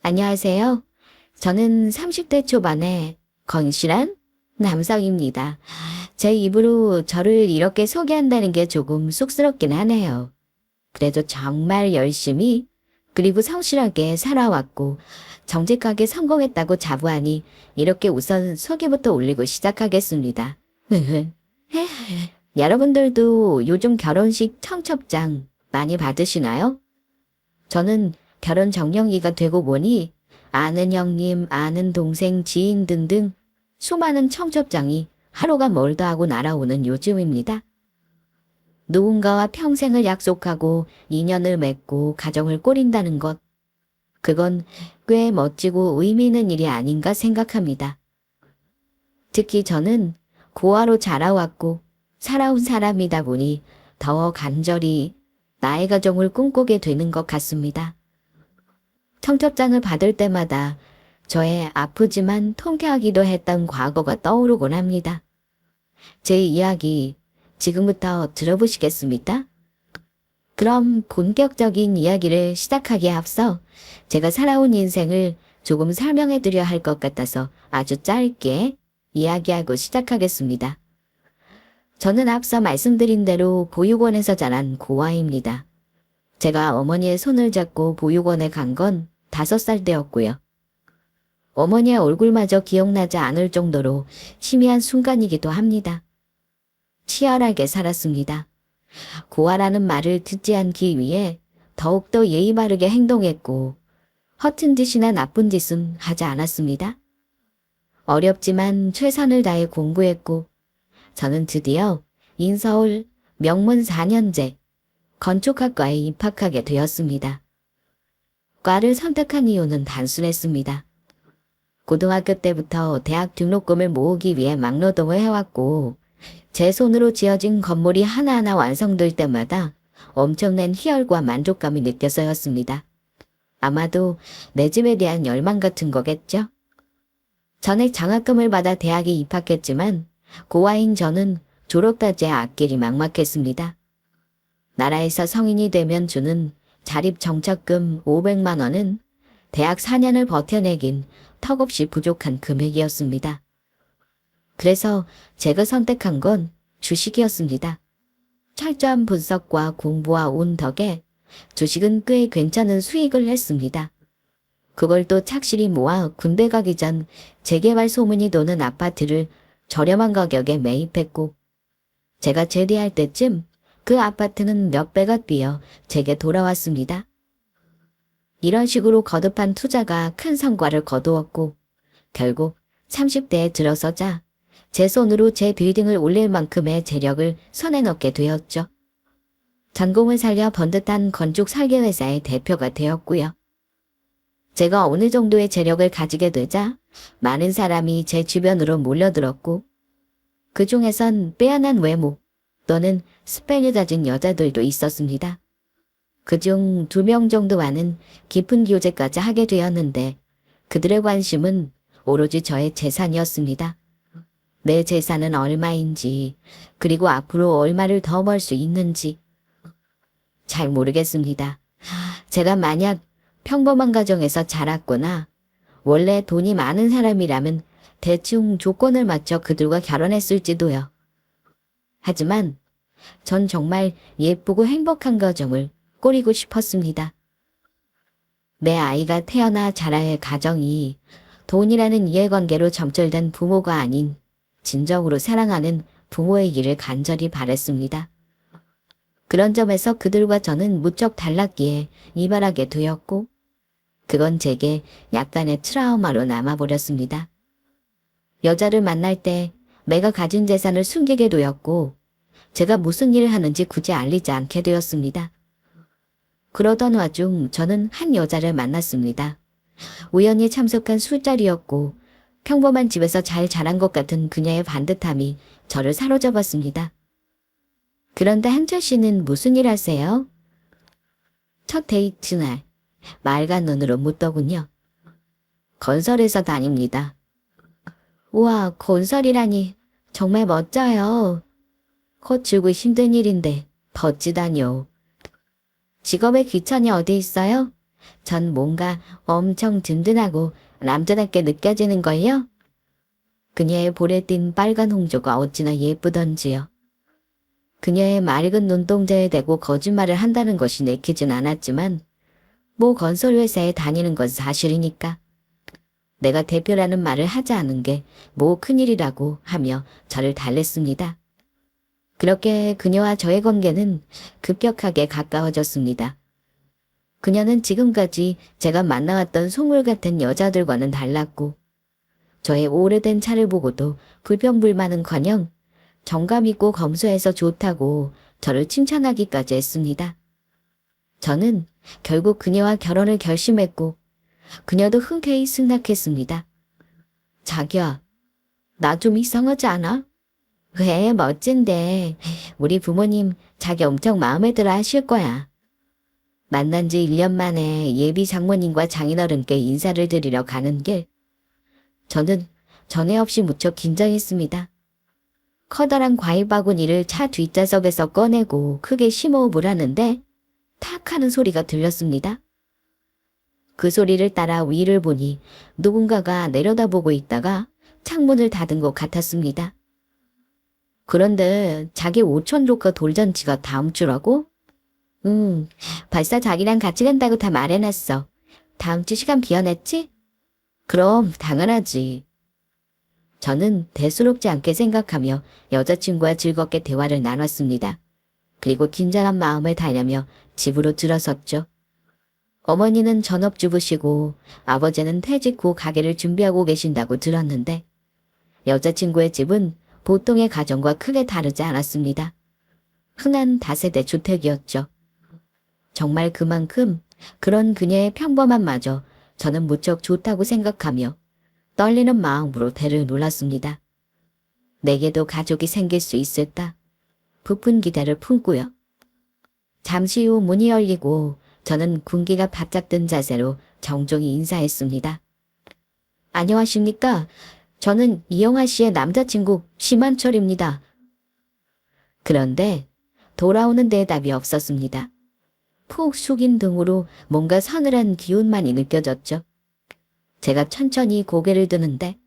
안녕하세요. 저는 30대 초반의 건실한 남성입니다. 제 입으로 저를 이렇게 소개한다는 게 조금 쑥스럽긴 하네요. 그래도 정말 열심히 그리고 성실하게 살아왔고 정직하게 성공했다고 자부하니 이렇게 우선 소개부터 올리고 시작하겠습니다. 여러분들도 요즘 결혼식 청첩장 많이 받으시나요? 저는 결혼 정년기가 되고 보니 아는 형님, 아는 동생, 지인 등등 수많은 청첩장이 하루가 멀다 하고 날아오는 요즘입니다. 누군가와 평생을 약속하고 인연을 맺고 가정을 꾸린다는 것, 그건 꽤 멋지고 의미 있는 일이 아닌가 생각합니다. 특히 저는 고아로 자라왔고 살아온 사람이다 보니 더 간절히 나의 가정을 꿈꾸게 되는 것 같습니다. 청첩장을 받을 때마다 저의 아프지만 통쾌하기도 했던 과거가 떠오르곤 합니다. 제 이야기 지금부터 들어보시겠습니까? 그럼 본격적인 이야기를 시작하기에 앞서 제가 살아온 인생을 조금 설명해 드려야 할 것 같아서 아주 짧게 이야기하고 시작하겠습니다. 저는 앞서 말씀드린 대로 보육원에서 자란 고아입니다. 제가 어머니의 손을 잡고 보육원에 간 건 5살 때였고요. 어머니의 얼굴마저 기억나지 않을 정도로 희미한 순간이기도 합니다. 치열하게 살았습니다. 고아라는 말을 듣지 않기 위해 더욱더 예의 바르게 행동했고 허튼 짓이나 나쁜 짓은 하지 않았습니다. 어렵지만 최선을 다해 공부했고 저는 드디어 인서울 명문 4년제 건축학과에 입학하게 되었습니다. 과를 선택한 이유는 단순했습니다. 고등학교 때부터 대학 등록금을 모으기 위해 막노동을 해왔고 제 손으로 지어진 건물이 하나하나 완성될 때마다 엄청난 희열과 만족감이 느껴서였습니다. 아마도 내 집에 대한 열망 같은 거겠죠? 전액 장학금을 받아 대학에 입학했지만 고아인 저는 졸업까지 앞길이 막막했습니다. 나라에서 성인이 되면 주는 자립정착금 500만 원은 대학 4년을 버텨내긴 턱없이 부족한 금액이었습니다. 그래서 제가 선택한 건 주식이었습니다. 철저한 분석과 공부와 운 덕에 주식은 꽤 괜찮은 수익을 냈습니다. 그걸 또 착실히 모아 군대 가기 전 재개발 소문이 도는 아파트를 저렴한 가격에 매입했고 제가 제대할 때쯤 그 아파트는 몇 배가 뛰어 제게 돌아왔습니다. 이런 식으로 거듭한 투자가 큰 성과를 거두었고 결국 30대에 들어서자 제 손으로 제 빌딩을 올릴 만큼의 재력을 손에 넣게 되었죠. 전공을 살려 번듯한 건축 설계회사의 대표가 되었고요. 제가 어느 정도의 재력을 가지게 되자 많은 사람이 제 주변으로 몰려들었고 그 중에선 빼어난 외모 또는 스펙을 가진 여자들도 있었습니다. 그중 2명 정도와는 깊은 교제까지 하게 되었는데 그들의 관심은 오로지 저의 재산이었습니다. 내 재산은 얼마인지 그리고 앞으로 얼마를 더 벌 수 있는지 잘 모르겠습니다. 제가 만약 평범한 가정에서 자랐거나 원래 돈이 많은 사람이라면 대충 조건을 맞춰 그들과 결혼했을지도요. 하지만 전 정말 예쁘고 행복한 가정을 꾸리고 싶었습니다. 내 아이가 태어나 자라야 할 가정이 돈이라는 이해관계로 점철된 부모가 아닌 진정으로 사랑하는 부모의 길을 간절히 바랬습니다. 그런 점에서 그들과 저는 무척 달랐기에 이별하게 되었고 그건 제게 약간의 트라우마로 남아버렸습니다. 여자를 만날 때 내가 가진 재산을 숨기게 되었고 제가 무슨 일을 하는지 굳이 알리지 않게 되었습니다. 그러던 와중 저는 한 여자를 만났습니다. 우연히 참석한 술자리였고 평범한 집에서 잘 자란 것 같은 그녀의 반듯함이 저를 사로잡았습니다. 그런데 한철 씨는 무슨 일 하세요? 첫 데이트 날 맑은 눈으로 묻더군요. 건설회사 다닙니다. 우와, 건설이라니 정말 멋져요. 거칠고 힘든 일인데 멋지다뇨. 직업에 귀천이 어디 있어요? 전 뭔가 엄청 든든하고 남자답게 느껴지는걸요? 그녀의 볼에 띈 빨간 홍조가 어찌나 예쁘던지요. 그녀의 맑은 눈동자에 대고 거짓말을 한다는 것이 내키진 않았지만 뭐 건설회사에 다니는 건 사실이니까. 내가 대표라는 말을 하지 않은 게 뭐 큰일이라고 하며 저를 달랬습니다. 그렇게 그녀와 저의 관계는 급격하게 가까워졌습니다. 그녀는 지금까지 제가 만나왔던 속물 같은 여자들과는 달랐고 저의 오래된 차를 보고도 불평불만은커녕 정감 있고 검소해서 좋다고 저를 칭찬하기까지 했습니다. 저는 결국 그녀와 결혼을 결심했고 그녀도 흔쾌히 승낙했습니다. 자기야, 나 좀 이상하지 않아? 왜 멋진데 우리 부모님 자기 엄청 마음에 들어 하실 거야. 만난 지 1년 만에 예비 장모님과 장인어른께 인사를 드리러 가는 길. 저는 전에 없이 무척 긴장했습니다. 커다란 과일 바구니를 차 뒷좌석에서 꺼내고 크게 심호흡을 하는데 탁 하는 소리가 들렸습니다. 그 소리를 따라 위를 보니 누군가가 내려다보고 있다가 창문을 닫은 것 같았습니다. 그런데 자기 오촌조카 돌잔치가 다음 주라고? 벌써 자기랑 같이 간다고 다 말해놨어. 다음 주 시간 비워냈지? 그럼 당연하지. 저는 대수롭지 않게 생각하며 여자친구와 즐겁게 대화를 나눴습니다. 그리고 긴장한 마음을 달래며 집으로 들어섰죠. 어머니는 전업주부시고 아버지는 퇴직 후 가게를 준비하고 계신다고 들었는데 여자친구의 집은 보통의 가정과 크게 다르지 않았습니다. 흔한 다세대 주택이었죠. 정말 그만큼 그런 그녀의 평범함마저 저는 무척 좋다고 생각하며 떨리는 마음으로 배를 눌렀습니다. 내게도 가족이 생길 수 있을까? 부푼 기대를 품고요. 잠시 후 문이 열리고 저는 군기가 바짝 든 자세로 정중히 인사했습니다. 안녕하십니까? 저는 이영하 씨의 남자친구 심한철입니다. 그런데 돌아오는 대답이 없었습니다. 푹 숙인 등으로 뭔가 서늘한 기운만이 느껴졌죠. 제가 천천히 고개를 드는데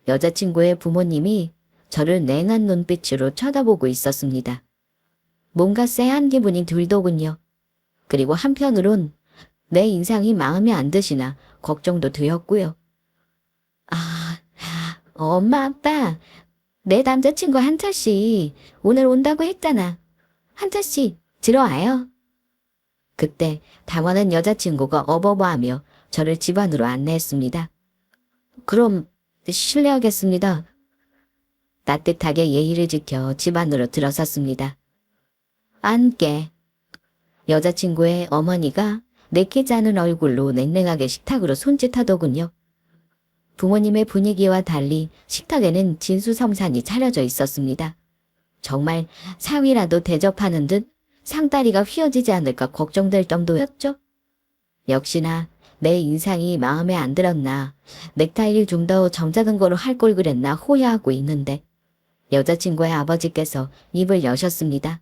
여자친구의 부모님이 저를 냉한 눈빛으로 쳐다보고 있었습니다. 뭔가 쎄한 기분이 들더군요. 그리고 한편으론 내 인상이 마음에 안 드시나 걱정도 되었고요. 엄마, 아빠, 내 남자친구 한철씨 오늘 온다고 했잖아. 한철씨 들어와요. 그때 당황한 여자친구가 어버버하며 저를 집 안으로 안내했습니다. 그럼 실례하겠습니다. 따뜻하게 예의를 지켜 집 안으로 들어섰습니다. 앉게. 여자친구의 어머니가 내키지 않은 얼굴로 냉랭하게 식탁으로 손짓하더군요. 부모님의 분위기와 달리 식탁에는 진수성찬이 차려져 있었습니다. 정말 사위라도 대접하는 듯 상다리가 휘어지지 않을까 걱정될 정도였죠. 역시나 내 인상이 마음에 안 들었나, 넥타이를 좀 더 정자등거로 할 걸 그랬나 호야하고 있는데 여자친구의 아버지께서 입을 여셨습니다.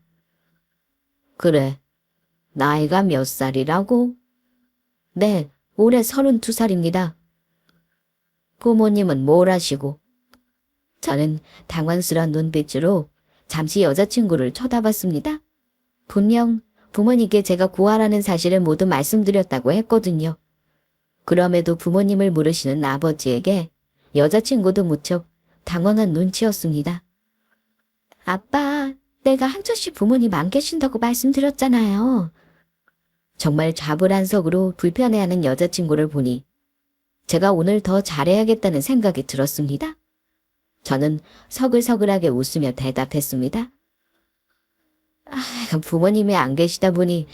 그래, 나이가 몇 살이라고? 네, 올해 32살입니다. 부모님은 뭘 하시고? 저는 당황스러운 눈빛으로 잠시 여자친구를 쳐다봤습니다. 분명 부모님께 제가 구하라는 사실을 모두 말씀드렸다고 했거든요. 그럼에도 부모님을 모르시는 아버지에게 여자친구도 무척 당황한 눈치였습니다. 아빠, 내가 한철씨 부모님 안 계신다고 말씀드렸잖아요. 정말 좌불안석으로 불편해하는 여자친구를 보니 제가 오늘 더 잘해야겠다는 생각이 들었습니다. 저는 서글서글하게 웃으며 대답했습니다. 부모님이 안 계시다 보니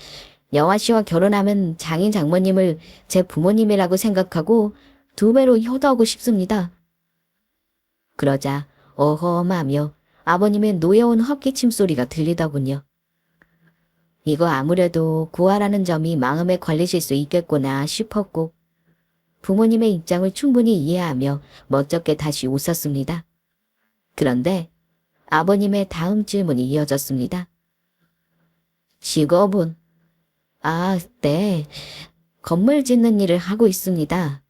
영화 씨와 결혼하면 장인 장모님을 제 부모님이라고 생각하고 2배로 효도하고 싶습니다. 그러자 어허엄하며 아버님의 노여운 헛기침 소리가 들리더군요. 이거 아무래도 구하라는 점이 마음에 걸리실 수 있겠구나 싶었고 부모님의 입장을 충분히 이해하며 멋쩍게 다시 웃었습니다. 그런데 아버님의 다음 질문이 이어졌습니다. 직업은? 네. 건물 짓는 일을 하고 있습니다.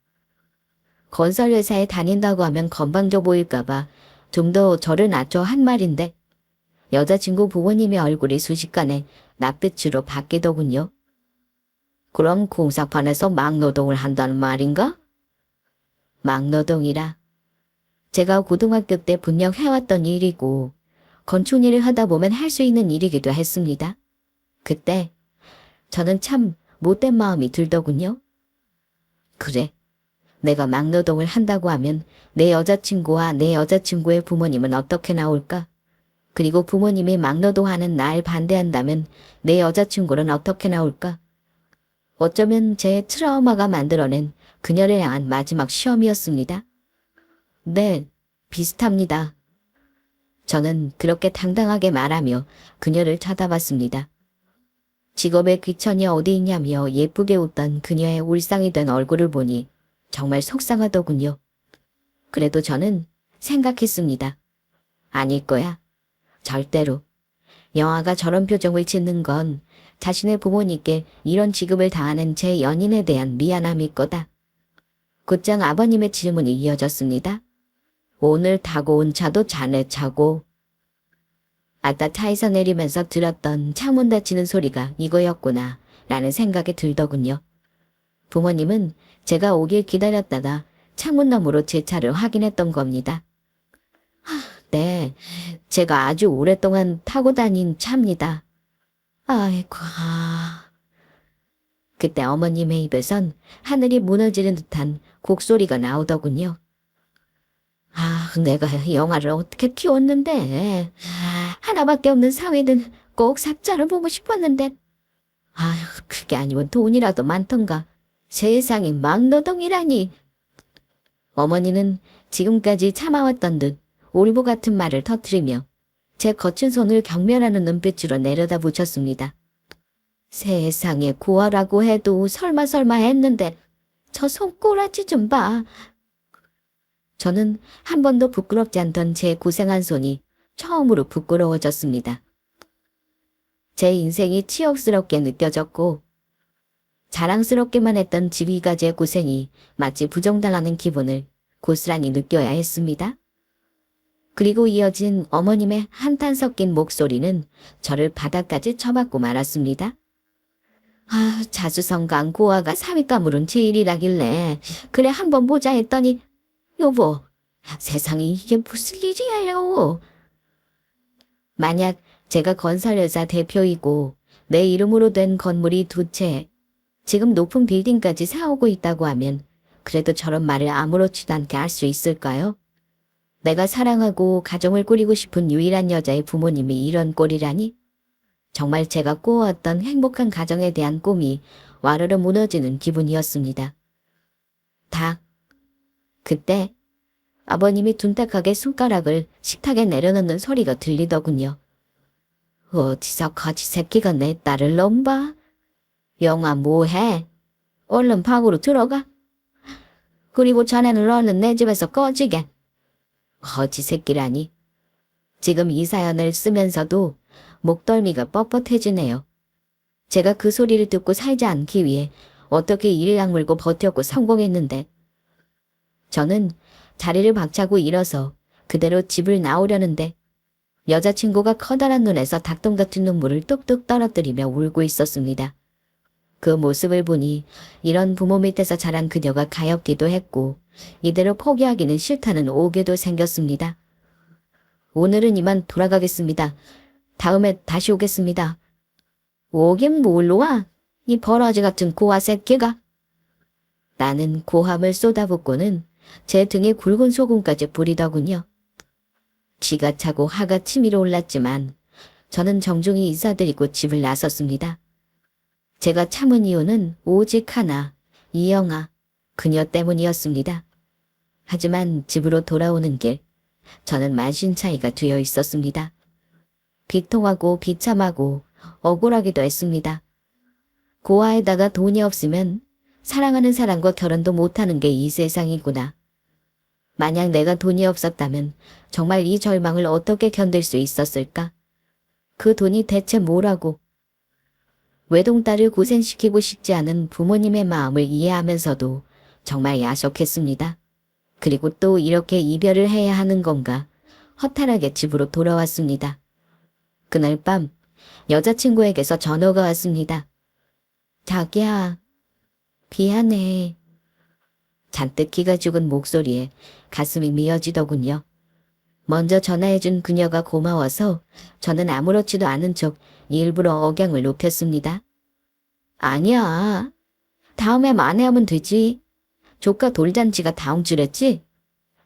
건설 회사에 다닌다고 하면 건방져 보일까봐 좀 더 저를 낮춰 한 말인데 여자친구 부모님의 얼굴이 순식간에 낯빛으로 바뀌더군요. 그럼 공사판에서 막노동을 한다는 말인가? 막노동이라. 제가 고등학교 때 분명 해왔던 일이고 건축 일을 하다 보면 할 수 있는 일이기도 했습니다. 그때 저는 참 못된 마음이 들더군요. 그래, 내가 막노동을 한다고 하면 내 여자친구와 내 여자친구의 부모님은 어떻게 나올까? 그리고 부모님이 막노동하는 날 반대한다면 내 여자친구는 어떻게 나올까? 어쩌면 제 트라우마가 만들어낸 그녀를 향한 마지막 시험이었습니다. 네, 비슷합니다. 저는 그렇게 당당하게 말하며 그녀를 쳐다봤습니다. 직업의 귀천이 어디 있냐며 예쁘게 웃던 그녀의 울상이 된 얼굴을 보니 정말 속상하더군요. 그래도 저는 생각했습니다. 아닐 거야. 절대로. 영아가 저런 표정을 짓는 건 자신의 부모님께 이런 취급을 당하는 제 연인에 대한 미안함일 거다. 곧장 아버님의 질문이 이어졌습니다. 오늘 타고 온 차도 자네 차고. 아까 차에서 내리면서 들었던 창문 닫히는 소리가 이거였구나 라는 생각이 들더군요. 부모님은 제가 오길 기다렸다가 창문 너머로 제 차를 확인했던 겁니다. 네, 제가 아주 오랫동안 타고 다닌 차입니다. 아이고. 그때 어머님의 입에선 하늘이 무너지는 듯한 곡소리가 나오더군요. 내가 영아를 어떻게 키웠는데. 하나밖에 없는 사위는 꼭 삭자를 보고 싶었는데. 그게 아니면 돈이라도 많던가. 세상에 막노동이라니. 어머니는 지금까지 참아왔던 듯 올보 같은 말을 터뜨리며 제 거친 손을 경멸하는 눈빛으로 내려다 붙였습니다. 세상에 고아라고 해도 설마 했는데 저 손꼬라지 좀 봐. 저는 한 번도 부끄럽지 않던 제 고생한 손이 처음으로 부끄러워졌습니다. 제 인생이 치욕스럽게 느껴졌고 자랑스럽게만 했던 지휘가제 고생이 마치 부정당하는 기분을 고스란히 느껴야 했습니다. 그리고 이어진 어머님의 한탄 섞인 목소리는 저를 바닥까지 쳐박고 말았습니다. 자수성가한 고아가 사윗감으론 제일이라길래 그래 한번 보자 했더니 여보, 세상에 이게 무슨 일이에요. 만약 제가 건설회사 대표이고 내 이름으로 된 건물이 두 채, 지금 높은 빌딩까지 세우고 있다고 하면 그래도 저런 말을 아무렇지도 않게 할 수 있을까요? 내가 사랑하고 가정을 꾸리고 싶은 유일한 여자의 부모님이 이런 꼴이라니? 정말 제가 꾸어왔던 행복한 가정에 대한 꿈이 와르르 무너지는 기분이었습니다. 그때 아버님이 둔탁하게 손가락을 식탁에 내려놓는 소리가 들리더군요. 어디서 거지 새끼가 내 딸을 넘봐? 영아 뭐해? 얼른 방으로 들어가. 그리고 자네는 얼른 내 집에서 꺼지게. 거지 새끼라니. 지금 이 사연을 쓰면서도 목덜미가 뻣뻣해지네요. 제가 그 소리를 듣고 살지 않기 위해 어떻게 이를 악물고 버텼고 성공했는데 저는 자리를 박차고 일어서 그대로 집을 나오려는데 여자친구가 커다란 눈에서 닭똥 같은 눈물을 뚝뚝 떨어뜨리며 울고 있었습니다. 그 모습을 보니 이런 부모 밑에서 자란 그녀가 가엾기도 했고 이대로 포기하기는 싫다는 오개도 생겼습니다. 오늘은 이만 돌아가겠습니다. 다음에 다시 오겠습니다. 오긴 뭘로 와? 이 버러지 같은 고아 새끼가. 나는 고함을 쏟아붓고는 제 등에 굵은 소금까지 뿌리더군요. 기가 차고 화가 치밀어 올랐지만 저는 정중히 인사드리고 집을 나섰습니다. 제가 참은 이유는 오직 하나, 이영아, 그녀 때문이었습니다. 하지만 집으로 돌아오는 길, 저는 만신차이가 되어 있었습니다. 비통하고 비참하고 억울하기도 했습니다. 고아에다가 돈이 없으면 사랑하는 사람과 결혼도 못하는 게 이 세상이구나. 만약 내가 돈이 없었다면 정말 이 절망을 어떻게 견딜 수 있었을까? 그 돈이 대체 뭐라고? 외동딸을 고생시키고 싶지 않은 부모님의 마음을 이해하면서도 정말 야속했습니다. 그리고 또 이렇게 이별을 해야 하는 건가 허탈하게 집으로 돌아왔습니다. 그날 밤 여자친구에게서 전화가 왔습니다. 자기야, 미안해. 잔뜩 기가 죽은 목소리에 가슴이 미어지더군요. 먼저 전화해준 그녀가 고마워서 저는 아무렇지도 않은 척 일부러 억양을 높였습니다. 아니야. 다음에 만회하면 되지. 조카 돌잔치가 다음 주랬지?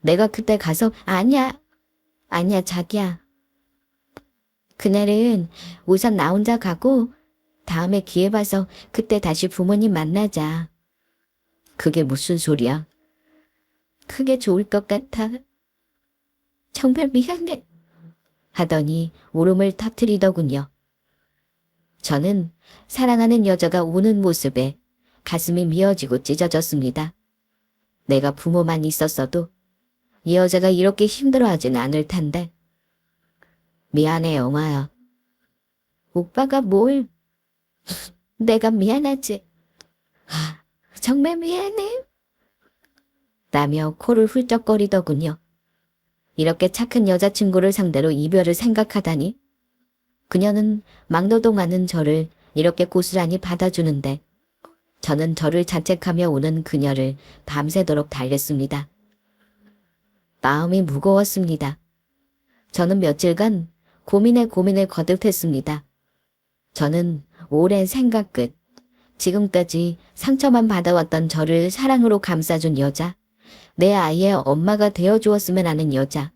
내가 그때 가서 아니야 자기야. 그날은 우선 나 혼자 가고 다음에 기회 봐서 그때 다시 부모님 만나자. 그게 무슨 소리야? 그게 좋을 것 같아. 정말 미안해. 하더니 울음을 터뜨리더군요. 저는 사랑하는 여자가 우는 모습에 가슴이 미어지고 찢어졌습니다. 내가 부모만 있었어도 이 여자가 이렇게 힘들어하진 않을 텐데. 미안해, 영아야. 오빠가 뭘? 내가 미안하지. 정말 미안해. 라며 코를 훌쩍거리더군요. 이렇게 착한 여자친구를 상대로 이별을 생각하다니. 그녀는 막노동하는 저를 이렇게 고스란히 받아주는데 저는 저를 자책하며 우는 그녀를 밤새도록 달랬습니다. 마음이 무거웠습니다. 저는 며칠간 고민에 거듭했습니다. 저는 오랜 생각 끝 지금까지 상처만 받아왔던 저를 사랑으로 감싸준 여자, 내 아이의 엄마가 되어주었으면 하는 여자,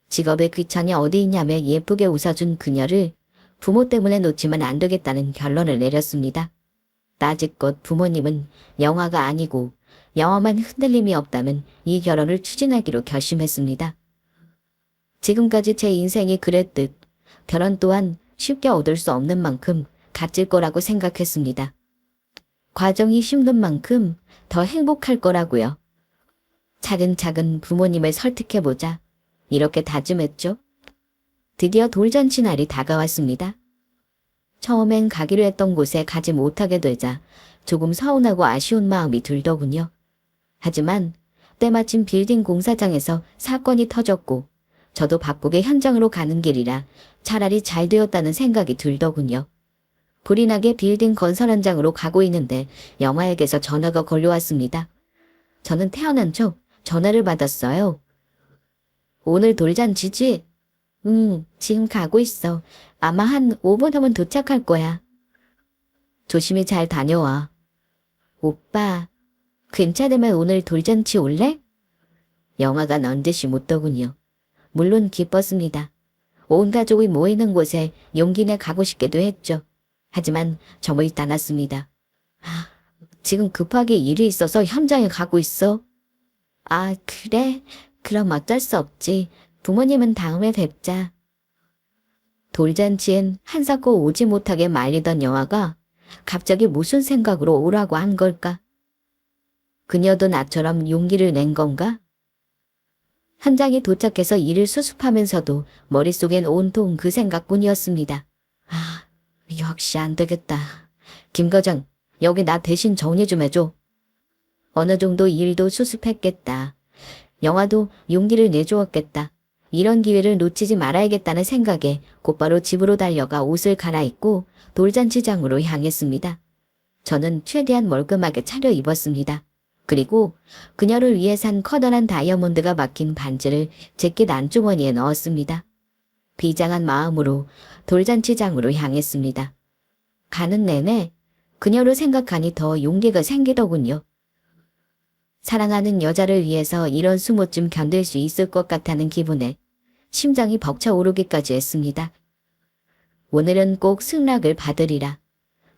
직업의 귀천이 어디 있냐며 예쁘게 웃어준 그녀를 부모 때문에 놓치면 안 되겠다는 결론을 내렸습니다. 따지껏 부모님은 영화가 아니고 영화만 흔들림이 없다면 이 결혼을 추진하기로 결심했습니다. 지금까지 제 인생이 그랬듯 결혼 또한 쉽게 얻을 수 없는 만큼 값질 거라고 생각했습니다. 과정이 힘든 만큼 더 행복할 거라고요. 차근차근 부모님을 설득해보자. 이렇게 다짐했죠. 드디어 돌잔치 날이 다가왔습니다. 처음엔 가기로 했던 곳에 가지 못하게 되자 조금 서운하고 아쉬운 마음이 들더군요. 하지만 때마침 빌딩 공사장에서 사건이 터졌고 저도 바쁘게 현장으로 가는 길이라 차라리 잘 되었다는 생각이 들더군요. 불이 나게 빌딩 건설 현장으로 가고 있는데 영아에게서 전화가 걸려왔습니다. 저는 태어난 척 전화를 받았어요. 오늘 돌잔치지? 지금 가고 있어. 아마 한 5분 후면 도착할 거야. 조심히 잘 다녀와. 오빠, 괜찮으면 오늘 돌잔치 올래? 영아가 넌듯이 묻더군요. 물론 기뻤습니다. 온 가족이 모이는 곳에 용기 내 가고 싶기도 했죠. 하지만 저물 따놨습니다. 지금 급하게 일이 있어서 현장에 가고 있어. 아, 그래? 그럼 어쩔 수 없지. 부모님은 다음에 뵙자. 돌잔치엔 한사코 오지 못하게 말리던 영아가 갑자기 무슨 생각으로 오라고 한 걸까? 그녀도 나처럼 용기를 낸 건가? 현장에 도착해서 일을 수습하면서도 머릿속엔 온통 그 생각뿐이었습니다. 역시 안 되겠다. 김 과장, 여기 나 대신 정리 좀 해줘. 어느 정도 일도 수습했겠다. 영화도 용기를 내주었겠다. 이런 기회를 놓치지 말아야겠다는 생각에 곧바로 집으로 달려가 옷을 갈아입고 돌잔치장으로 향했습니다. 저는 최대한 멀끔하게 차려입었습니다. 그리고 그녀를 위해 산 커다란 다이아몬드가 박힌 반지를 제킷 안주머니에 넣었습니다. 비장한 마음으로 돌잔치장으로 향했습니다. 가는 내내 그녀를 생각하니 더 용기가 생기더군요. 사랑하는 여자를 위해서 이런 수모쯤 견딜 수 있을 것 같다는 기분에 심장이 벅차오르기까지 했습니다. 오늘은 꼭 승낙을 받으리라.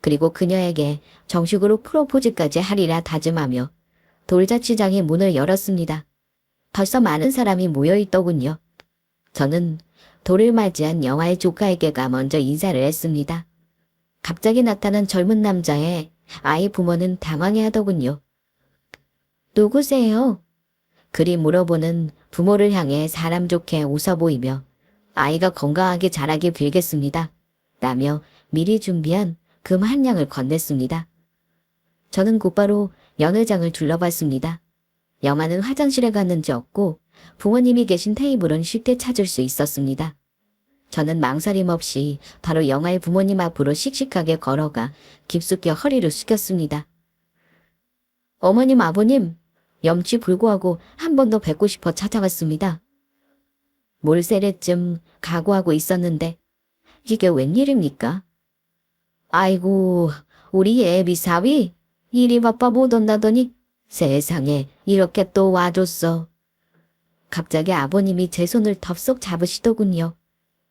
그리고 그녀에게 정식으로 프로포즈까지 하리라 다짐하며 돌잔치장의 문을 열었습니다. 벌써 많은 사람이 모여있더군요. 저는 돌을 맞이한 영아의 조카에게가 먼저 인사를 했습니다. 갑자기 나타난 젊은 남자의 아이 부모는 당황해하더군요. 누구세요? 그리 물어보는 부모를 향해 사람 좋게 웃어 보이며 아이가 건강하게 자라길 빌겠습니다. 라며 미리 준비한 금 한 냥을 건넸습니다. 저는 곧바로 연회장을 둘러봤습니다. 영아는 화장실에 갔는지 없고 부모님이 계신 테이블은 쉽게 찾을 수 있었습니다. 저는 망설임 없이 바로 영아의 부모님 앞으로 씩씩하게 걸어가 깊숙이 허리를 숙였습니다. 어머님, 아버님, 염치 불구하고 한 번 더 뵙고 싶어 찾아왔습니다. 몰세례쯤 각오하고 있었는데 이게 웬일입니까? 아이고, 우리 애비 사위 일이 바빠 못 온다더니 세상에 이렇게 또 와줬어. 갑자기 아버님이 제 손을 덥석 잡으시더군요.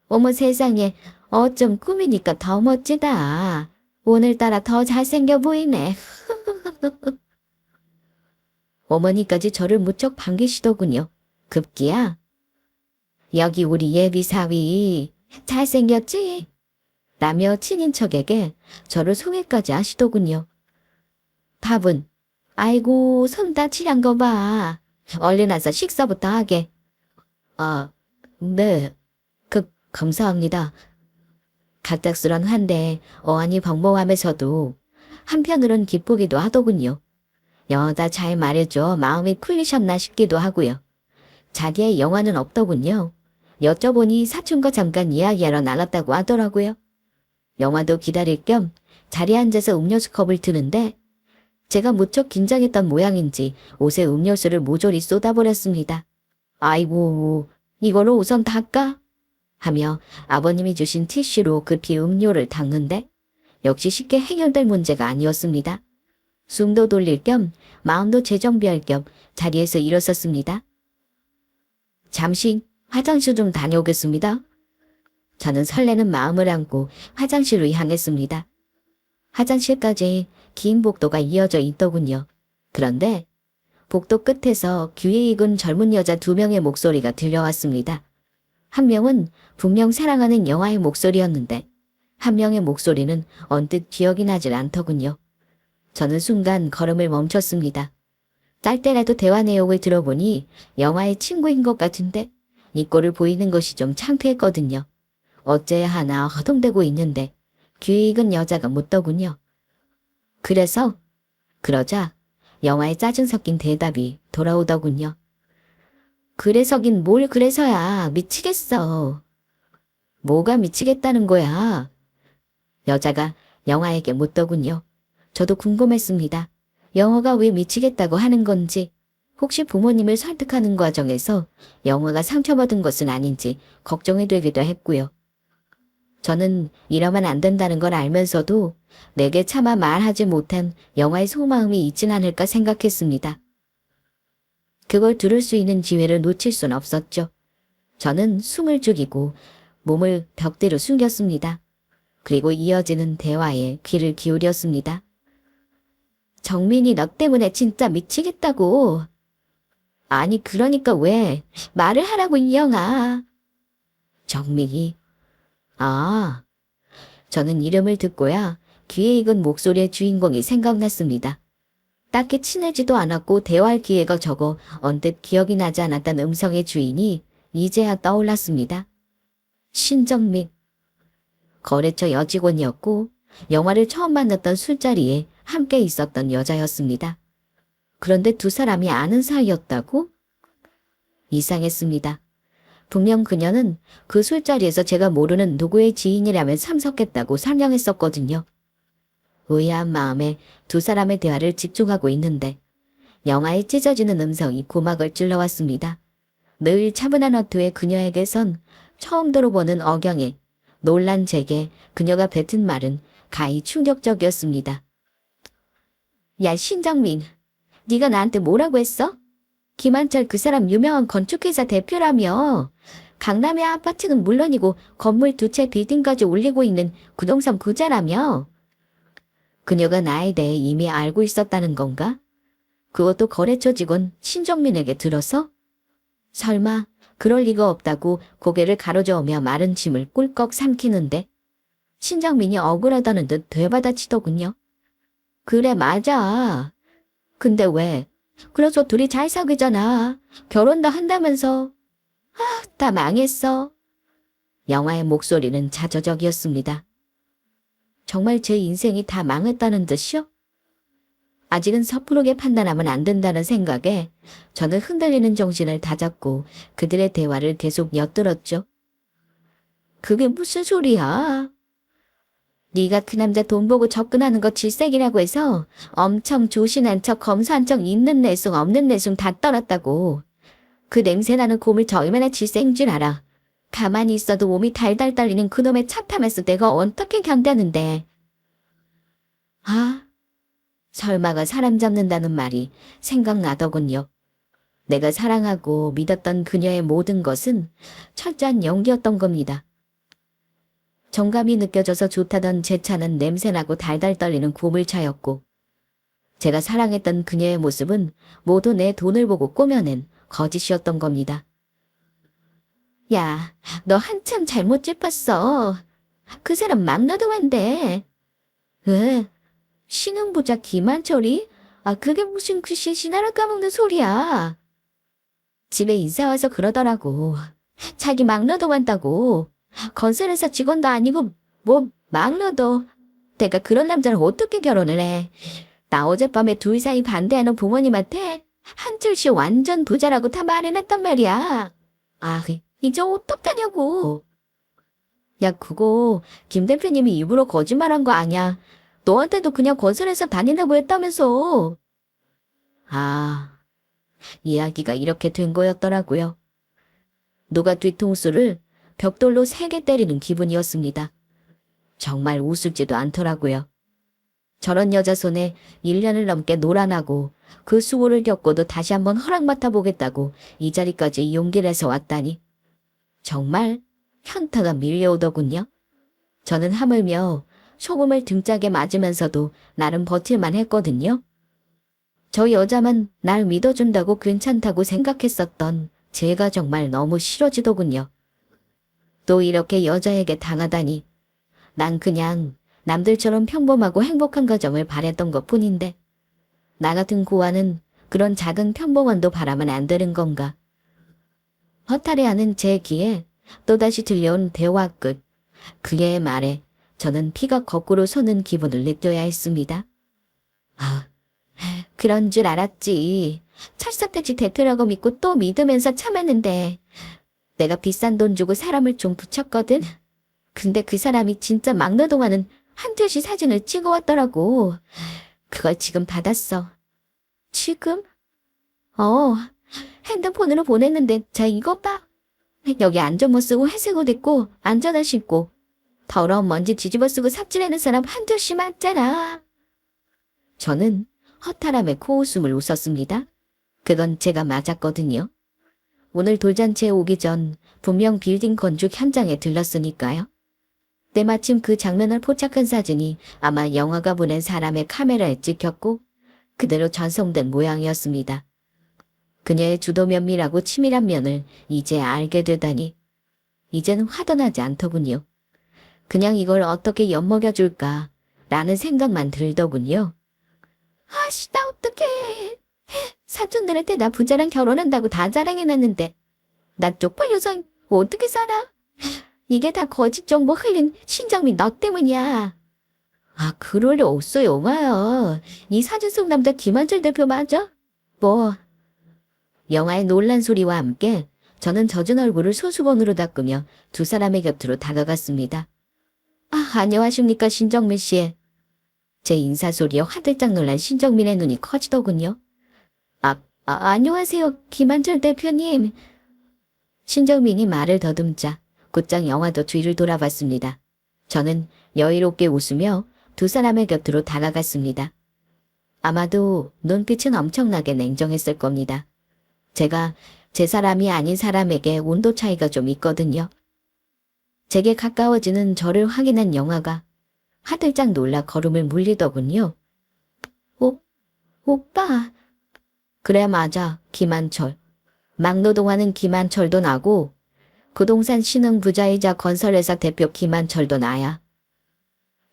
어머 세상에, 어쩜 꿈이니까 더 멋지다. 오늘따라 더 잘생겨 보이네. 어머니까지 저를 무척 반기시더군요. 급기야 여기 우리 예비 사위 잘생겼지? 라며 친인척에게 저를 소개까지 하시더군요. 답은 아이고 손 다치란 거 봐. 얼른 와서 식사부터 하게. 아, 네. 감사합니다. 갑작스런 한데 어안이 벙벙하면서도 한편으론 기쁘기도 하더군요. 여자 잘 말해줘 마음이 풀리셨나 싶기도 하고요. 자기의 영화는 없더군요. 여쭤보니 사촌과 잠깐 이야기하러 나갔다고 하더라고요. 영화도 기다릴 겸 자리에 앉아서 음료수 컵을 드는데 제가 무척 긴장했던 모양인지 옷에 음료수를 모조리 쏟아버렸습니다. 아이고, 이걸로 우선 닦아? 하며 아버님이 주신 티슈로 급히 음료를 닦는데 역시 쉽게 해결될 문제가 아니었습니다. 숨도 돌릴 겸 마음도 재정비할 겸 자리에서 일어섰습니다. 잠시 화장실 좀 다녀오겠습니다. 저는 설레는 마음을 안고 화장실로 향했습니다. 화장실까지 긴 복도가 이어져 있더군요. 그런데 복도 끝에서 귀에 익은 젊은 여자 2명의 목소리가 들려왔습니다. 한 명은 분명 사랑하는 영아의 목소리였는데 한 명의 목소리는 언뜻 기억이 나질 않더군요. 저는 순간 걸음을 멈췄습니다. 짧게라도 대화 내용을 들어보니 영아의 친구인 것 같은데 이 꼴을 보이는 것이 좀 창피했거든요. 어째야 하나 허둥대고 있는데 귀에 익은 여자가 묻더군요. 그러자 영아의 짜증 섞인 대답이 돌아오더군요. 그래서긴 뭘 그래서야 미치겠어. 뭐가 미치겠다는 거야? 여자가 영아에게 묻더군요. 저도 궁금했습니다. 영아가 왜 미치겠다고 하는 건지, 혹시 부모님을 설득하는 과정에서 영아가 상처받은 것은 아닌지 걱정이 되기도 했고요. 저는 이러면 안 된다는 걸 알면서도 내게 차마 말하지 못한 영아의 속마음이 있진 않을까 생각했습니다. 그걸 들을 수 있는 기회를 놓칠 순 없었죠. 저는 숨을 죽이고 몸을 벽대로 숨겼습니다. 그리고 이어지는 대화에 귀를 기울였습니다. 정민이 너 때문에 진짜 미치겠다고. 아니 그러니까 왜 말을 하라고 이 영아. 정민이. 아. 저는 이름을 듣고야 귀에 익은 목소리의 주인공이 생각났습니다. 딱히 친하지도 않았고 대화할 기회가 적어 언뜻 기억이 나지 않았던 음성의 주인이 이제야 떠올랐습니다. 신정민. 거래처 여직원이었고 영화를 처음 만났던 술자리에 함께 있었던 여자였습니다. 그런데 두 사람이 아는 사이였다고? 이상했습니다. 분명 그녀는 그 술자리에서 제가 모르는 누구의 지인이라면 참석했다고 설명했었거든요. 의아한 마음에 두 사람의 대화를 집중하고 있는데 영화에 찢어지는 음성이 고막을 찔러왔습니다. 늘 차분한 어투의 그녀에게선 처음 들어보는 억양에 놀란 제게 그녀가 뱉은 말은 가히 충격적이었습니다. 야 신정민, 네가 나한테 뭐라고 했어? 김한철 그 사람 유명한 건축회사 대표라며. 강남의 아파트는 물론이고 건물 2채 빌딩까지 올리고 있는 부동산 부자라며. 그녀가 나에 대해 이미 알고 있었다는 건가? 그것도 거래처 직원 신정민에게 들어서? 설마 그럴 리가 없다고 고개를 가로저으며 마른 침을 꿀꺽 삼키는데 신정민이 억울하다는 듯 되받아치더군요. 그래 맞아. 근데 왜? 그래서 둘이 잘 사귀잖아. 결혼도 한다면서. 다 망했어. 영화의 목소리는 자저적이었습니다. 정말 제 인생이 다 망했다는 듯이요? 아직은 섣부르게 판단하면 안 된다는 생각에 저는 흔들리는 정신을 다잡고 그들의 대화를 계속 엿들었죠. 그게 무슨 소리야? 네가 그 남자 돈 보고 접근하는 거 질색이라고 해서 엄청 조신한 척 검소한 척 있는 내숭 없는 내숭 다 떨었다고. 그 냄새나는 곰을 저 얼마나 질색인 줄 알아. 가만히 있어도 몸이 달달 떨리는 그놈의 차 타면서 내가 어떻게 견뎌는데. 아, 설마가 사람 잡는다는 말이 생각나더군요. 내가 사랑하고 믿었던 그녀의 모든 것은 철저한 연기였던 겁니다. 정감이 느껴져서 좋다던 제 차는 냄새나고 달달 떨리는 고물차였고 제가 사랑했던 그녀의 모습은 모두 내 돈을 보고 꾸며낸 거짓이었던 겁니다. 야, 너 한참 잘못 짚었어. 그 사람 막노동한데. 왜? 신흥부자 김한철이? 아, 그게 무슨 그 신나라 까먹는 소리야. 집에 인사 와서 그러더라고. 자기 막노동한다고. 건설회사 직원도 아니고 뭐 막노동. 내가 그런 남자를 어떻게 결혼을 해. 나 어젯밤에 둘 사이 반대하는 부모님한테 한철 씨 완전 부자라고 다 말해놨단 말이야. 아, 이제 어떡하냐고. 야, 그거 김 대표님이 입으로 거짓말한 거 아니야. 너한테도 그냥 건설회사 다니라고 했다면서. 아, 이야기가 이렇게 된 거였더라고요. 누가 뒤통수를 벽돌로 3개 때리는 기분이었습니다. 정말 우습지도 않더라고요. 저런 여자 손에 1년을 넘게 노란하고 그 수고를 겪고도 다시 한번 허락 맡아보겠다고 이 자리까지 용기를 내서 왔다니. 정말 현타가 밀려오더군요. 저는 하물며 소금을 등짝에 맞으면서도 나름 버틸만 했거든요. 저 여자만 날 믿어준다고 괜찮다고 생각했었던 제가 정말 너무 싫어지더군요. 또 이렇게 여자에게 당하다니. 난 그냥 남들처럼 평범하고 행복한 가정을 바랬던 것뿐인데 나 같은 고아는 그런 작은 평범함도 바라면 안 되는 건가. 허탈해하는 제 귀에 또다시 들려온 대화 끝. 그의 말에 저는 피가 거꾸로 솟는 기분을 느껴야 했습니다. 아, 그런 줄 알았지. 철석같이 대투라고 믿고 또 믿으면서 참았는데 내가 비싼 돈 주고 사람을 좀 붙였거든. 근데 그 사람이 진짜 막노동하는 한철씨 사진을 찍어왔더라고. 그걸 지금 받았어. 지금? 어, 핸드폰으로 보냈는데 자 이거 봐. 여기 안전모 쓰고 회색 옷 입고 안전화 신고 더러운 먼지 뒤집어 쓰고 삽질하는 사람 한철씨 맞잖아. 저는 허탈함에 코웃음을 웃었습니다. 그건 제가 맞았거든요. 오늘 돌잔치에 오기 전 분명 빌딩 건축 현장에 들렀으니까요. 때마침 그 장면을 포착한 사진이 아마 영화가 보낸 사람의 카메라에 찍혔고 그대로 전송된 모양이었습니다. 그녀의 주도 면밀하고 치밀한 면을 이제 알게 되다니 이제는 화도 나지 않더군요. 그냥 이걸 어떻게 엿먹여줄까 라는 생각만 들더군요. 아씨 나 어떡해. 사촌들한테 나 부자랑 결혼한다고 다 자랑해놨는데 나 쪽팔려서 어떻게 살아? 이게 다 거짓 정보 흘린 신정민 너 때문이야. 아 그럴 리 없어 영화야. 이 사진 속 남자 김한철 대표 맞아? 뭐. 영화의 놀란 소리와 함께 저는 젖은 얼굴을 손수건으로 닦으며 두 사람의 곁으로 다가갔습니다. 아 안녕하십니까 신정민 씨. 제 인사 소리에 화들짝 놀란 신정민의 눈이 커지더군요. 안녕하세요 김한철 대표님. 신정민이 말을 더듬자 곧장 영화도 뒤를 돌아봤습니다. 저는 여유롭게 웃으며 두 사람의 곁으로 다가갔습니다. 아마도 눈빛은 엄청나게 냉정했을 겁니다. 제가 제 사람이 아닌 사람에게 온도 차이가 좀 있거든요. 제게 가까워지는 저를 확인한 영화가 화들짝 놀라 걸음을 물리더군요. 오빠. 그래 맞아 김한철. 막노동하는 김한철도 나고 부동산 신흥 부자이자 건설회사 대표 김한철도 나야.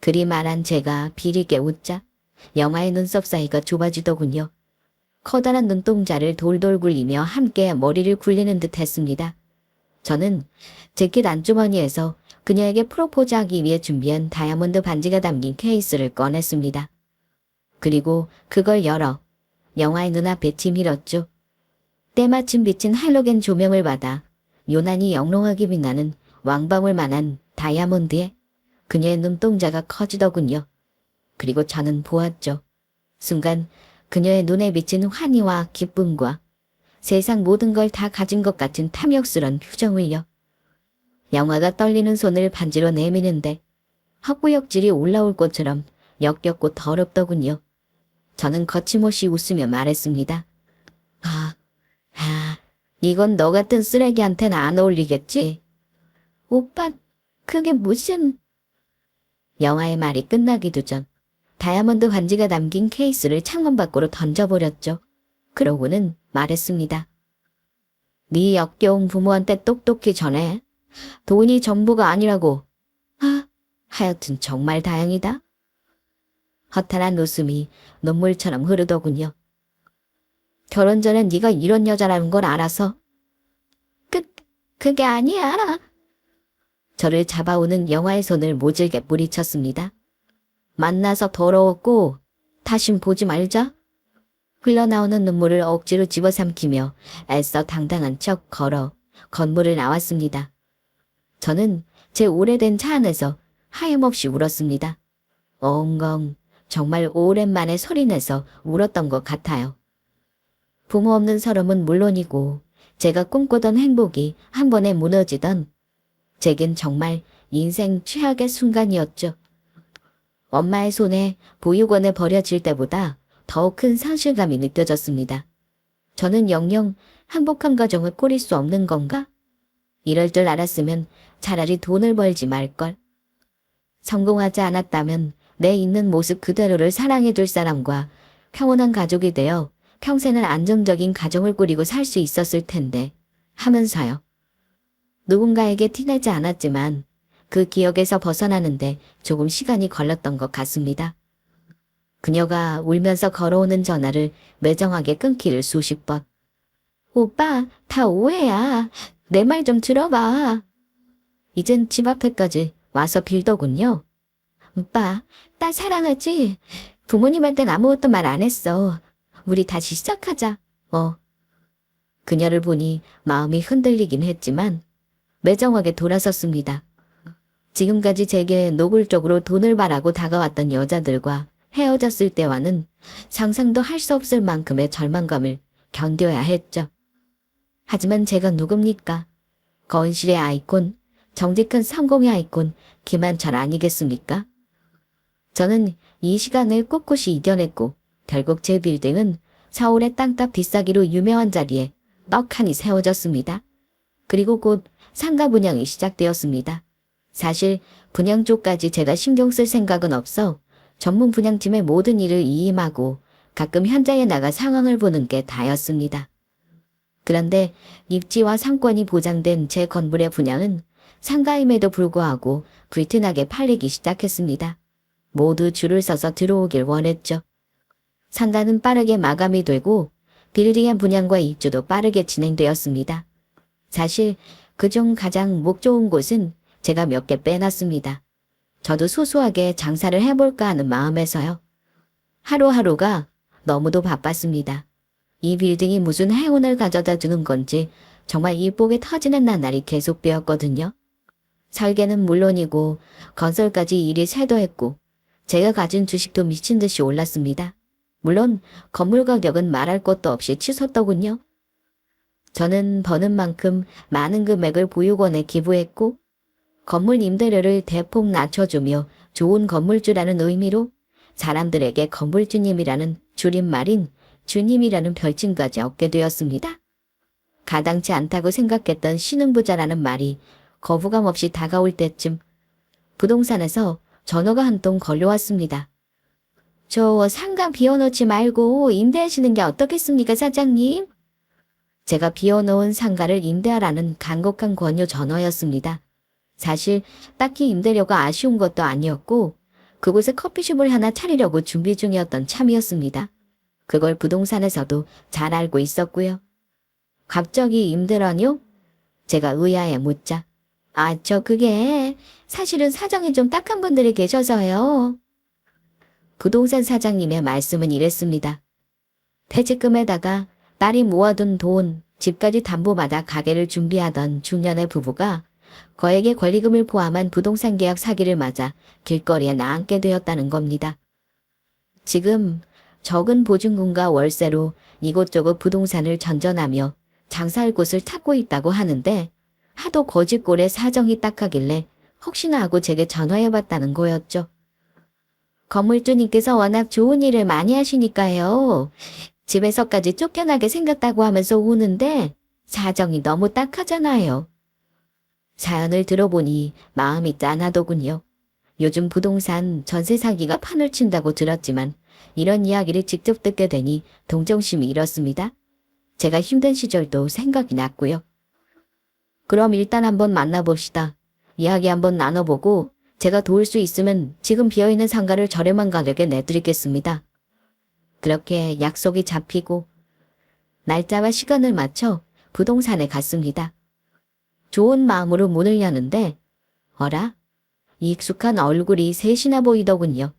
그리 말한 제가 비리게 웃자 영화의 눈썹 사이가 좁아지더군요. 커다란 눈동자를 돌돌 굴리며 함께 머리를 굴리는 듯 했습니다. 저는 재킷 안주머니에서 그녀에게 프로포즈하기 위해 준비한 다이아몬드 반지가 담긴 케이스를 꺼냈습니다. 그리고 그걸 열어 영화의 눈앞에 치밀었죠. 때마침 비친 할로겐 조명을 받아 요난히 영롱하게 빛나는 왕방울만한 다이아몬드에 그녀의 눈동자가 커지더군요. 그리고 저는 보았죠. 순간 그녀의 눈에 비친 환희와 기쁨과 세상 모든 걸 다 가진 것 같은 탐욕스런 표정을요. 영화가 떨리는 손을 반지로 내미는데 헛구역질이 올라올 것처럼 역겹고 더럽더군요. 저는 거침없이 웃으며 말했습니다. 이건 너 같은 쓰레기한테는 안 어울리겠지? 오빠, 그게 무슨... 영화의 말이 끝나기도 전 다이아몬드 반지가 담긴 케이스를 창문 밖으로 던져버렸죠. 그러고는 말했습니다. 네 역겨운 부모한테 똑똑히 전해. 돈이 전부가 아니라고. 하여튼 정말 다행이다. 허탈한 웃음이 눈물처럼 흐르더군요. 결혼 전에 네가 이런 여자라는 걸 알아서. 그게 아니야. 저를 잡아오는 영화의 손을 모질게 뿌리쳤습니다. 만나서 더러웠고 다신 보지 말자. 흘러나오는 눈물을 억지로 집어삼키며 애써 당당한 척 걸어 건물을 나왔습니다. 저는 제 오래된 차 안에서 하염없이 울었습니다. 엉엉 정말 오랜만에 소리내서 울었던 것 같아요. 부모 없는 서름은 물론이고 제가 꿈꾸던 행복이 한 번에 무너지던 제겐 정말 인생 최악의 순간이었죠. 엄마의 손에 보육원에 버려질 때보다 더 큰 상실감이 느껴졌습니다. 저는 영영 행복한 가정을 꾸릴 수 없는 건가? 이럴 줄 알았으면 차라리 돈을 벌지 말걸. 성공하지 않았다면 내 있는 모습 그대로를 사랑해줄 사람과 평온한 가족이 되어 평생을 안정적인 가정을 꾸리고 살 수 있었을 텐데 하면서요. 누군가에게 티내지 않았지만 그 기억에서 벗어나는데 조금 시간이 걸렸던 것 같습니다. 그녀가 울면서 걸어오는 전화를 매정하게 끊기를 수십 번. 오빠, 다 오해야. 내 말 좀 들어봐. 이젠 집 앞에까지 와서 빌더군요. 오빠, 나 사랑하지? 부모님한텐 아무것도 말 안 했어. 우리 다시 시작하자. 그녀를 보니 마음이 흔들리긴 했지만 매정하게 돌아섰습니다. 지금까지 제게 노골적으로 돈을 바라고 다가왔던 여자들과 헤어졌을 때와는 상상도 할 수 없을 만큼의 절망감을 견뎌야 했죠. 하지만 제가 누굽니까? 거은실의 아이콘, 정직한 성공의 아이콘 김한철 아니겠습니까? 저는 이 시간을 꿋꿋이 이겨냈고 결국 제 빌딩은 서울의 땅값 비싸기로 유명한 자리에 떡하니 세워졌습니다. 그리고 곧 상가 분양이 시작되었습니다. 사실 분양 쪽까지 제가 신경 쓸 생각은 없어 전문 분양팀의 모든 일을 이임하고 가끔 현장에 나가 상황을 보는 게 다였습니다. 그런데 입지와 상권이 보장된 제 건물의 분양은 상가임에도 불구하고 불티나게 팔리기 시작했습니다. 모두 줄을 서서 들어오길 원했죠. 상가는 빠르게 마감이 되고 빌딩의 분양과 입주도 빠르게 진행되었습니다. 사실 그중 가장 목 좋은 곳은 제가 몇 개 빼놨습니다. 저도 소소하게 장사를 해볼까 하는 마음에서요. 하루하루가 너무도 바빴습니다. 이 빌딩이 무슨 행운을 가져다 주는 건지 정말 이쁘게 터지는 나날이 계속되었거든요. 설계는 물론이고 건설까지 일이 쇄도했고 제가 가진 주식도 미친 듯이 올랐습니다. 물론 건물 가격은 말할 것도 없이 치솟더군요. 저는 버는 만큼 많은 금액을 보육원에 기부했고 건물 임대료를 대폭 낮춰주며 좋은 건물주라는 의미로 사람들에게 건물주님이라는 줄임말인 주님이라는 별칭까지 얻게 되었습니다. 가당치 않다고 생각했던 신흥부자라는 말이 거부감 없이 다가올 때쯤 부동산에서 전화가 한 통 걸려왔습니다. 저 상가 비워놓지 말고 임대하시는 게 어떻겠습니까, 사장님? 제가 비워놓은 상가를 임대하라는 간곡한 권유 전화였습니다. 사실 딱히 임대료가 아쉬운 것도 아니었고 그곳에 커피숍을 하나 차리려고 준비 중이었던 참이었습니다. 그걸 부동산에서도 잘 알고 있었고요. 갑자기 임대료요? 제가 의아해 묻자 그게 사실은 사정이 좀 딱한 분들이 계셔서요. 부동산 사장님의 말씀은 이랬습니다. 퇴직금에다가 딸이 모아둔 돈, 집까지 담보받아 가게를 준비하던 중년의 부부가 거액의 권리금을 포함한 부동산 계약 사기를 맞아 길거리에 나앉게 되었다는 겁니다. 지금 적은 보증금과 월세로 이곳저곳 부동산을 전전하며 장사할 곳을 찾고 있다고 하는데 하도 거짓골에 사정이 딱하길래 혹시나 하고 제게 전화해봤다는 거였죠. 건물주님께서 워낙 좋은 일을 많이 하시니까요. 집에서까지 쫓겨나게 생겼다고 하면서 우는데 사정이 너무 딱하잖아요. 사연을 들어보니 마음이 짠하더군요. 요즘 부동산 전세 사기가 판을 친다고 들었지만 이런 이야기를 직접 듣게 되니 동정심이 일었습니다. 제가 힘든 시절도 생각이 났고요. 그럼 일단 한번 만나봅시다. 이야기 한번 나눠보고 제가 도울 수 있으면 지금 비어있는 상가를 저렴한 가격에 내드리겠습니다. 그렇게 약속이 잡히고 날짜와 시간을 맞춰 부동산에 갔습니다. 좋은 마음으로 문을 여는데 어라? 익숙한 얼굴이 셋이나 보이더군요.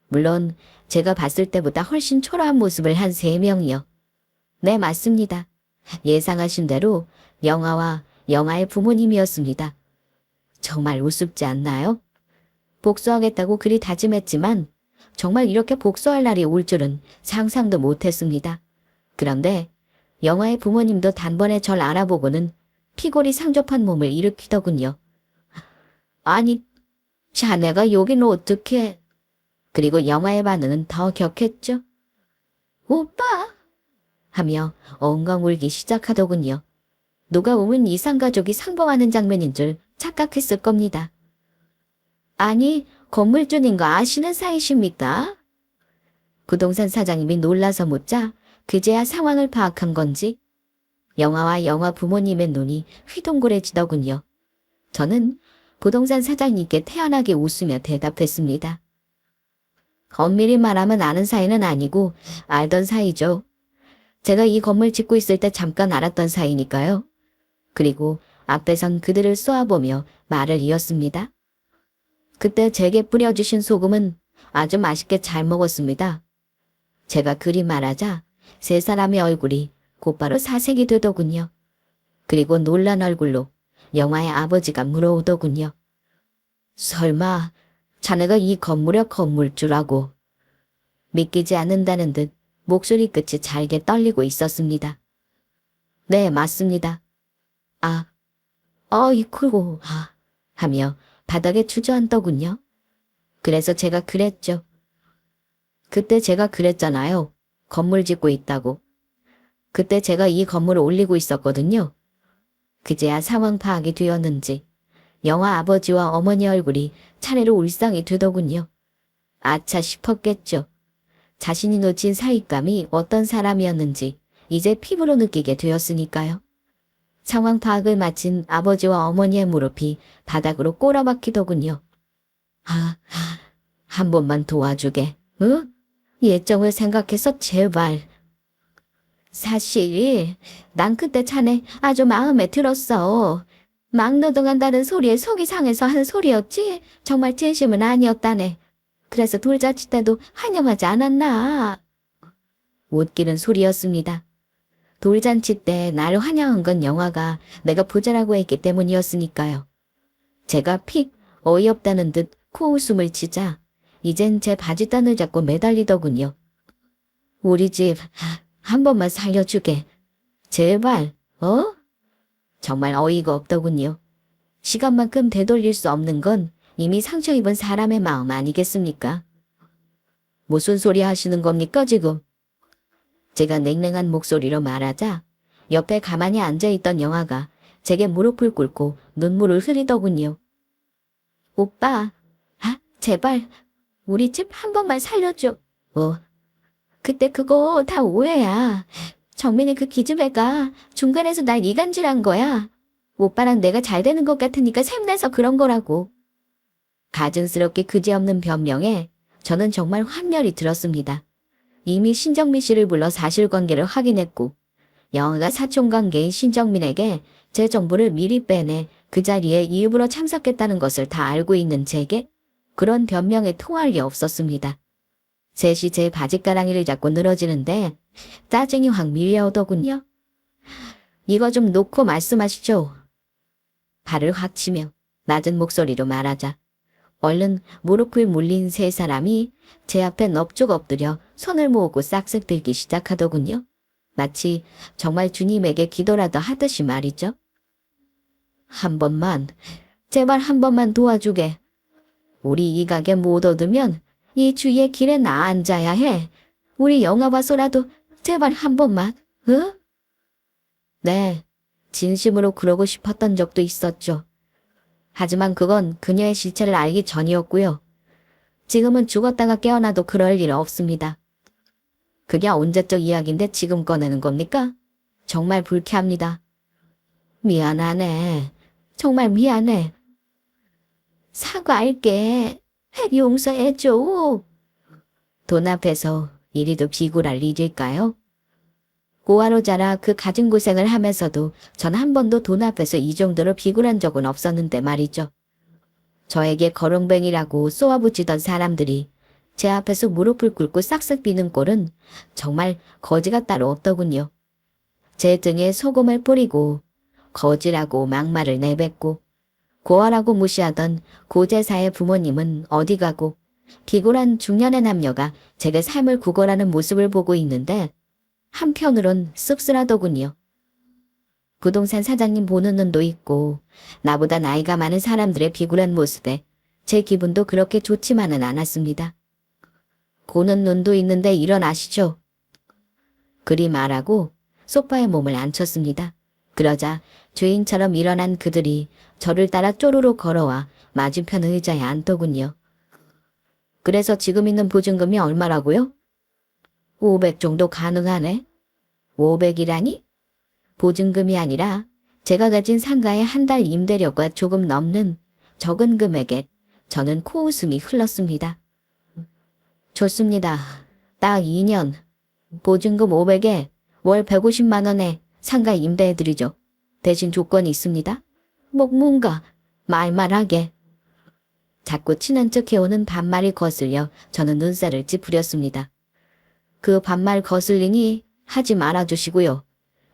물론 제가 봤을 때보다 훨씬 초라한 모습을 한 3명이요. 네, 맞습니다. 예상하신 대로 영아와 영아의 부모님이었습니다. 정말 우습지 않나요? 복수하겠다고 그리 다짐했지만 정말 이렇게 복수할 날이 올 줄은 상상도 못했습니다. 그런데 영아의 부모님도 단번에 절 알아보고는 피골이 상접한 몸을 일으키더군요. 아니, 자네가 여긴 어떻게... 그리고 영아의 반응은 더 격했죠. 오빠! 하며 엉엉 울기 시작하더군요. 누가 보면 이상가족이 상봉하는 장면인 줄 착각했을 겁니다. 아니, 건물주님과 아시는 사이십니까? 부동산 사장님이 놀라서 묻자 그제야 상황을 파악한 건지 영아와 영아 부모님의 눈이 휘둥그레지더군요. 저는 부동산 사장님께 태연하게 웃으며 대답했습니다. 엄밀히 말하면 아는 사이는 아니고 알던 사이죠. 제가 이 건물 짓고 있을 때 잠깐 알았던 사이니까요. 그리고 앞에선 그들을 쏘아보며 말을 이었습니다. 그때 제게 뿌려주신 소금은 아주 맛있게 잘 먹었습니다. 제가 그리 말하자 3사람의 얼굴이 곧바로 사색이 되더군요. 그리고 놀란 얼굴로 영아의 아버지가 물어오더군요. 설마 자네가 이 건물의 건물주라고? 믿기지 않는다는 듯 목소리 끝이 잘게 떨리고 있었습니다. 네, 맞습니다. 어이쿠, 하며 바닥에 주저앉더군요. 그래서 제가 그랬죠. 그때 제가 그랬잖아요. 건물 짓고 있다고. 그때 제가 이 건물을 올리고 있었거든요. 그제야 상황 파악이 되었는지 영아 아버지와 어머니 얼굴이 차례로 울상이 되더군요. 아차 싶었겠죠. 자신이 놓친 사윗감이 어떤 사람이었는지 이제 피부로 느끼게 되었으니까요. 상황 파악을 마친 아버지와 어머니의 무릎이 바닥으로 꼬라박히더군요. 한 번만 도와주게, 응? 예정을 생각해서 제발. 사실 난 그때 자네 아주 마음에 들었어. 막 노동한다는 소리에 속이 상해서 한 소리였지 정말 진심은 아니었다네. 그래서 돌잔치 때도 환영하지 않았나. 웃기는 소리였습니다. 돌잔치 때 날 환영한 건 영아가 내가 부자라고 했기 때문이었으니까요. 제가 픽 어이없다는 듯 코웃음을 치자 이젠 제 바지단을 잡고 매달리더군요. 우리 집 한 번만 살려주게. 제발, 정말 어이가 없더군요. 시간만큼 되돌릴 수 없는 건 이미 상처 입은 사람의 마음 아니겠습니까? 무슨 소리 하시는 겁니까 지금? 제가 냉랭한 목소리로 말하자 옆에 가만히 앉아있던 영아가 제게 무릎을 꿇고 눈물을 흐리더군요. 오빠, 제발 우리 집 한 번만 살려줘. 그때 그거 다 오해야. 정민이 그 기집애가 중간에서 날 이간질한 거야. 오빠랑 내가 잘 되는 것 같으니까 샘내서 그런 거라고. 가증스럽게 그지없는 변명에 저는 정말 환멸이 들었습니다. 이미 신정민 씨를 불러 사실관계를 확인했고 영아가 사촌관계인 신정민에게 제 정보를 미리 빼내 그 자리에 일부러 참석했다는 것을 다 알고 있는 제게 그런 변명에 통할 리 없었습니다. 셋이 제 바지가랑이를 잡고 늘어지는데 짜증이 확 밀려오더군요. 이거 좀 놓고 말씀하시죠. 발을 확 치며 낮은 목소리로 말하자 얼른 무릎을 물린 세 사람이 제 앞에 넙죽 엎드려 손을 모으고 싹싹 들기 시작하더군요. 마치 정말 주님에게 기도라도 하듯이 말이죠. 한 번만, 제발 한 번만 도와주게. 우리 이 가게 못 얻으면 이 주위의 길에 나 앉아야 해. 우리 영화 봐서라도 제발 한 번만, 응? 네, 진심으로 그러고 싶었던 적도 있었죠. 하지만 그건 그녀의 실체를 알기 전이었고요. 지금은 죽었다가 깨어나도 그럴 일 없습니다. 그게 언제적 이야기인데 지금 꺼내는 겁니까? 정말 불쾌합니다. 미안하네. 정말 미안해. 사과할게. 용서해줘. 돈 앞에서 이리도 비굴할 일일까요? 고아로 자라 그 갖은 고생을 하면서도 전 한 번도 돈 앞에서 이 정도로 비굴한 적은 없었는데 말이죠. 저에게 거렁뱅이라고 쏘아붙이던 사람들이 제 앞에서 무릎을 꿇고 싹싹 비는 꼴은 정말 거지가 따로 없더군요. 제 등에 소금을 뿌리고 거지라고 막말을 내뱉고 고아라고 무시하던 고제사의 부모님은 어디 가고 기굴한 중년의 남녀가 제게 삶을 구걸하는 모습을 보고 있는데 한편으론 씁쓸하더군요. 부동산 사장님 보는 눈도 있고 나보다 나이가 많은 사람들의 비굴한 모습에 제 기분도 그렇게 좋지만은 않았습니다. 보는 눈도 있는데 일어나시죠. 그리 말하고 소파에 몸을 앉혔습니다. 그러자 죄인처럼 일어난 그들이 저를 따라 쪼르르 걸어와 맞은편 의자에 앉더군요. 그래서 지금 있는 보증금이 얼마라고요? 500 정도 가능하네. 500이라니? 보증금이 아니라 제가 가진 상가의 한 달 임대료가 조금 넘는 적은 금액에 저는 코웃음이 흘렀습니다. 좋습니다. 딱 2년. 보증금 500에 월 150만 원에 상가 임대해드리죠. 대신 조건이 있습니다. 뭔가 말말하게. 자꾸 친한 척 해오는 반말이 거슬려 저는 눈살을 찌푸렸습니다. 그 반말 거슬리니 하지 말아주시고요.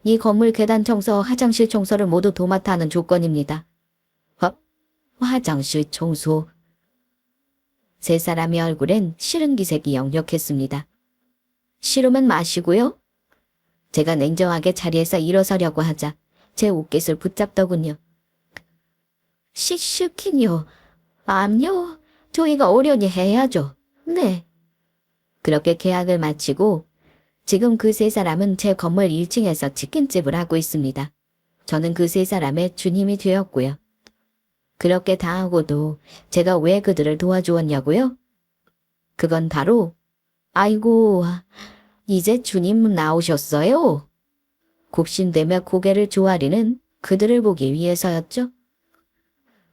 이 건물 계단 청소, 화장실 청소를 모두 도맡아 하는 조건입니다. 화장실 청소. 세 사람의 얼굴엔 싫은 기색이 역력했습니다. 싫으면 마시고요. 제가 냉정하게 자리에서 일어서려고 하자 제 옷깃을 붙잡더군요. 시키니요. 암요. 저희가 어련히 해야죠. 네. 그렇게 계약을 마치고 지금 그 세 사람은 제 건물 1층에서 치킨집을 하고 있습니다. 저는 그 세 사람의 주님이 되었고요. 그렇게 당하고도 제가 왜 그들을 도와주었냐고요? 그건 바로 아이고 이제 주님 나오셨어요. 굽신대며 고개를 조아리는 그들을 보기 위해서였죠.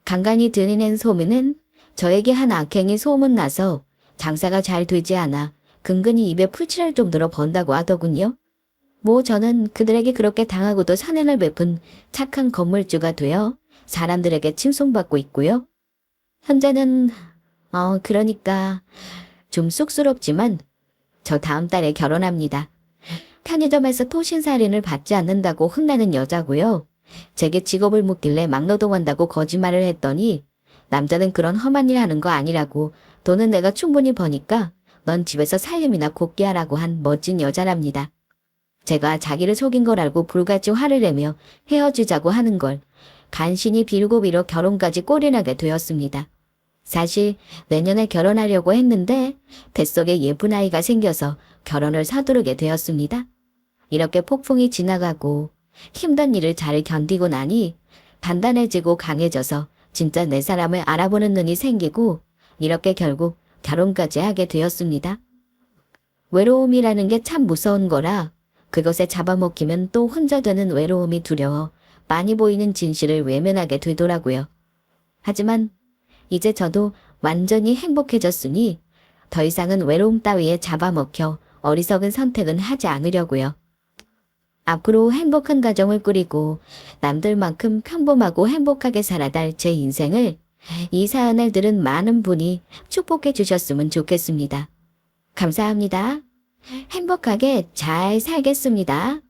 간간히 들이낸 소문은 저에게 한 악행이 소문나서 장사가 잘 되지 않아 근근히 입에 풀칠할 정도로 번다고 하더군요. 저는 그들에게 그렇게 당하고도 선행을 베푼 착한 건물주가 되어 사람들에게 칭송받고 있고요. 현재는 그러니까 좀 쑥스럽지만 저 다음 달에 결혼합니다. 편의점에서 토신살인을 받지 않는다고 혼나는 여자고요. 제게 직업을 묻길래 막노동한다고 거짓말을 했더니 남자는 그런 험한 일 하는 거 아니라고 돈은 내가 충분히 버니까 넌 집에서 살림이나 곱게 하라고 한 멋진 여자랍니다. 제가 자기를 속인 걸 알고 불같이 화를 내며 헤어지자고 하는 걸 간신히 빌고 빌어 결혼까지 꼴이나게 되었습니다. 사실 내년에 결혼하려고 했는데 뱃속에 예쁜 아이가 생겨서 결혼을 서두르게 되었습니다. 이렇게 폭풍이 지나가고 힘든 일을 잘 견디고 나니 단단해지고 강해져서 진짜 내 사람을 알아보는 눈이 생기고 이렇게 결국 결혼까지 하게 되었습니다. 외로움이라는 게 참 무서운 거라 그것에 잡아먹히면 또 혼자 되는 외로움이 두려워 많이 보이는 진실을 외면하게 되더라고요. 하지만 이제 저도 완전히 행복해졌으니 더 이상은 외로움 따위에 잡아먹혀 어리석은 선택은 하지 않으려고요. 앞으로 행복한 가정을 꾸리고 남들만큼 평범하고 행복하게 살아갈 제 인생을 이 사연을 들은 많은 분이 축복해 주셨으면 좋겠습니다. 감사합니다. 행복하게 잘 살겠습니다.